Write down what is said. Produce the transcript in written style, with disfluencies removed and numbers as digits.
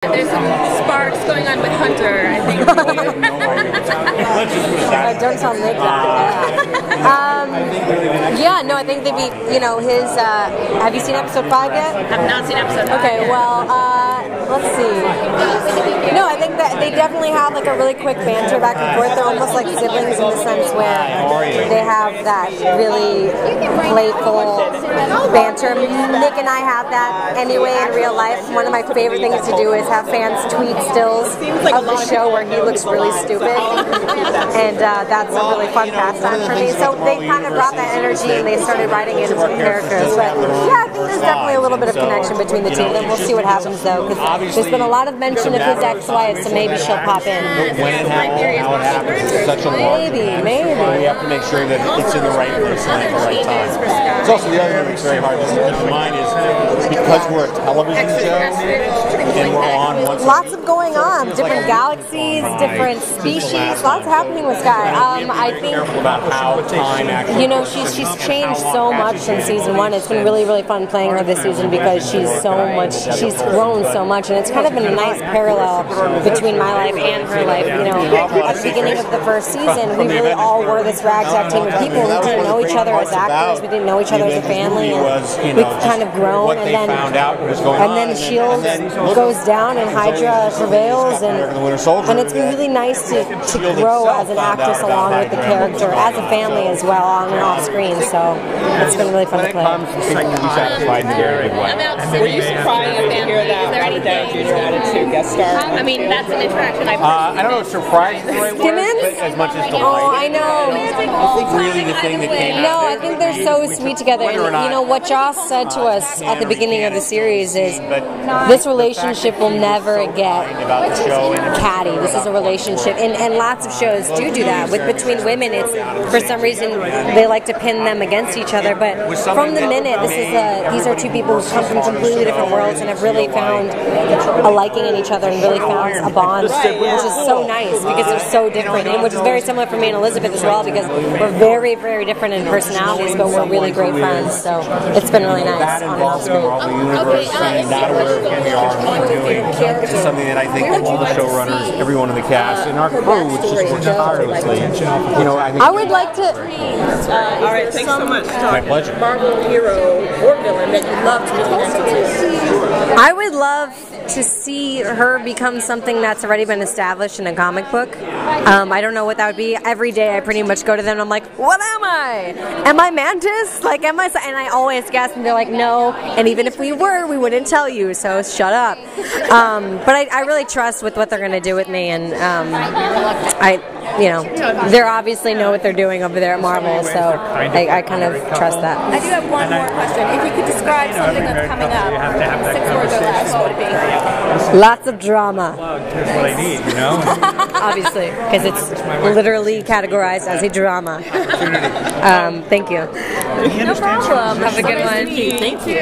There's some sparks going on with Hunter, I think. Don't tell Nick that. Yeah, no, I think they'd be, his, have you seen episode 5 yet? I've not seen episode 5. Okay, well, let's see. No, I think that they definitely have like a really quick banter back and forth. They're almost like siblings in the sense where they have that really playful banter. Nick and I have that anyway in real life. One of my favorite things to do is have fans tweet stills of the show where he looks really stupid, and that's a really fun pastime for me. So they kind of brought that energy and they started writing it into the characters. But yeah, I think there's definitely a little bit of connection between the two of them. We'll see what happens though, because there's been a lot of mention of his ex-wife, so maybe she'll pop in. When and how it happens is such a long Maybe. We have to make sure that it's in the right place at the right time. It's also the other thing that's very hard to keep in mind is because we're a television show and we're on once lots of going on, different galaxies, different species, lots happening with Sky. I think about how time actually she's changed so much since season 1. It's been really, really fun playing her this season because she's grown so much, and it's kind of been a nice parallel between my life and her life. At the beginning of the first season, we really all were this ragtag team of people. We didn't know each other as actors, we didn't know each other as a family, and we've kind of grown. And then Shield goes down and Hydra prevails, and it's been really nice to grow as an actress along with the character, as a family as well, on and off screen. So it's been really fun to play. Were you surprised to hear that Robert Downey Jr. wanted to guest star? I mean, that's an interaction I've I don't know if surprise is the right word, but as much as delighted. Oh, I know. I think really the thing that came out. No, I think they're so sweet together. And what Joss said to us at the beginning of the series is this relationship will never get catty. This is a relationship, and lots of shows do that. Between women, it's for some reason they like to pin them against each other. But from the minute, these are two people who come from completely different worlds and have really found a liking in each other and really found a bond, which is so nice because they're so different, and which is very similar for me and Elizabeth as well, because we're very, very different in personalities, but we're really great friends. So it's been really nice on and off screen. Not aware of who we are and what we're doing. This is something that I think all the showrunners, everyone in the cast, and our crew, which just works tirelessly. I would like to. All right, thanks so much. My pleasure. Marvel hero or villain that you love to be I would love to see her become something that's already been established in a comic book. I don't know what that would be. Every day I pretty much go to them and I'm like, what am I? Am I Mantis? Like, am I? And I always guess, and they're like, no. And even if we were, we wouldn't tell you, so shut up. But I really trust with what they're going to do with me, and they obviously know what they're doing over there at Marvel, so I kind of trust that. I do have one more question. If you could describe something that's coming up, 6 words or less, what would it be? Lots of drama. That's what I need, Obviously, because it's literally categorized as a drama. Thank you. No problem. Have a good one. Thank you.